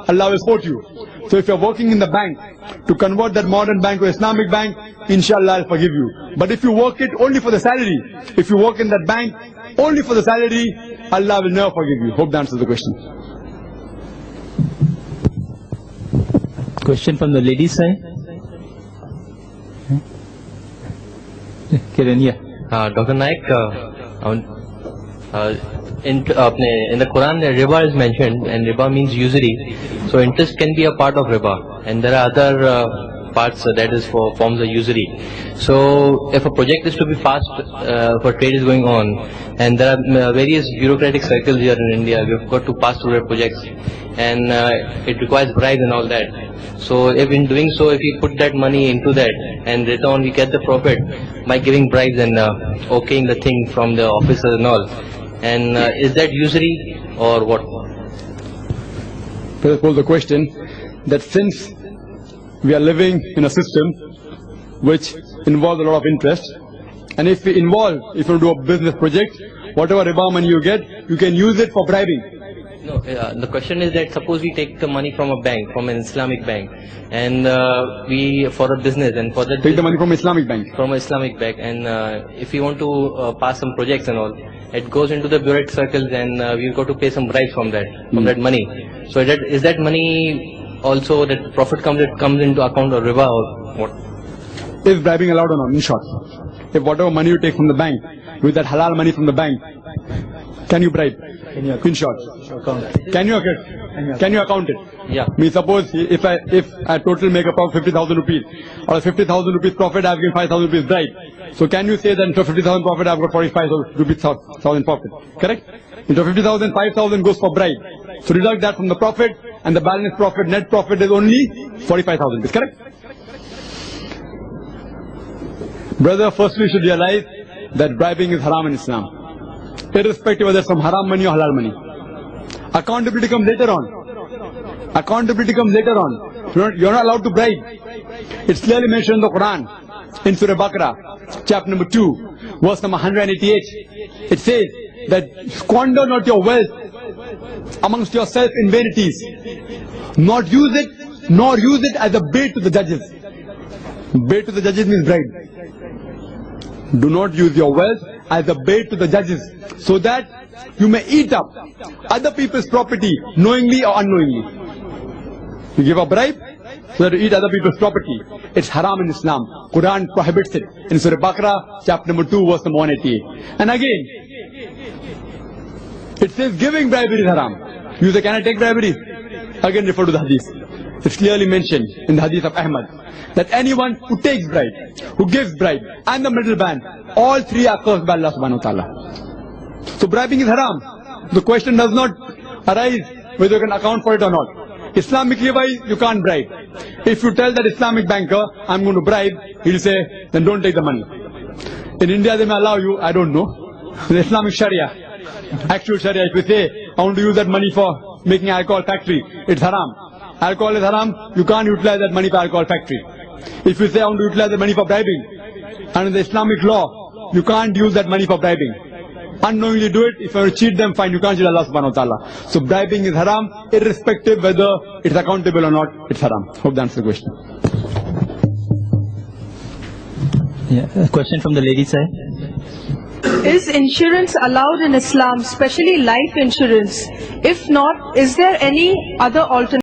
Allah will support you. So if you're working in the bank, to convert that modern bank to Islamic bank, inshallah I'll forgive you. But if you work it only for the salary, if you work in that bank only for the salary, Allah will never forgive you. Hope that answers the question. Question from the ladies side. Kiran, yeah. Dr. Naik, in the Quran, riba is mentioned, and riba means usury. So interest can be a part of riba, and there are other parts that is for forms of usury. So if a project is to be fast, for trade is going on, and there are various bureaucratic circles here in India, we've got to pass through our projects, and it requires bribes and all that. So if in doing so, if we put that money into that, and later on we get the profit by giving bribes and okaying the thing from the officers and all, and is that usury or what? Let us pose the question that since we are living in a system which involves a lot of interest, and if you do a business project, whatever riba money you get, you can use it for bribing. No, the question is that suppose we take the money from a bank, from an Islamic bank, and we for a business, and for that take the money from Islamic bank. From an Islamic bank, and if we want to pass some projects and all, it goes into the bureaucratic circles, and we've got to pay some bribes from that money. So is that money also that profit comes into account or riba or what? Is bribing allowed or not? In short, if whatever money you take from the bank, with that halal money from the bank, can you bribe? In short, can you account it? Yeah. Means suppose if I total make a profit 50,000 rupees, or 50,000 rupees profit, I've given 5,000 rupees bribe. So can you say that into 50,000 profit, I've got 45,000 rupees profit? Correct? Into 50,000, 5,000 goes for bribe. So deduct that from the profit, and the balance profit, net profit is only 45,000 rupees. Correct? Brother, firstly you should realize that bribing is haram in Islam, irrespective whether it's from haram money or halal money. Accountability comes later on. You're not allowed to bribe. It's clearly mentioned in the Quran, in Surah Baqarah, chapter number 2, verse number 188. It says that squander not your wealth amongst yourself in vanities, nor use it as a bait to the judges. Bait to the judges means bribe. Do not use your wealth as a bait to the judges, so that you may eat up other people's property knowingly or unknowingly. You give a bribe so that you eat other people's property. It's haram in Islam. Quran prohibits it in Surah Baqarah, chapter number 2, verse number 188. And again, it says giving bribery is haram. You say, can I take bribery? Again refer to the hadith. It's clearly mentioned in the hadith of Ahmad that anyone who takes bribe, who gives bribe, and the middleman, all three are cursed by Allah subhanahu wa ta'ala. So bribing is haram. The question does not arise whether you can account for it or not. Islamically wise, you can't bribe. If you tell that Islamic banker, I'm going to bribe, he'll say, then don't take the money. In India they may allow you, I don't know. The Islamic Sharia, actual Sharia, if you say, I want to use that money for making an alcohol factory, it's haram. Alcohol is haram, you can't utilize that money for alcohol factory. If you say I want to utilize the money for bribing, and in the Islamic law, you can't use that money for bribing. Unknowingly do it, if you want to cheat them, fine, you can't cheat Allah subhanahu wa ta'ala. So bribing is haram, irrespective whether it's accountable or not, it's haram. Hope that answers the question. Yeah, a question from the lady side. Is insurance allowed in Islam, especially life insurance? If not, is there any other alternative?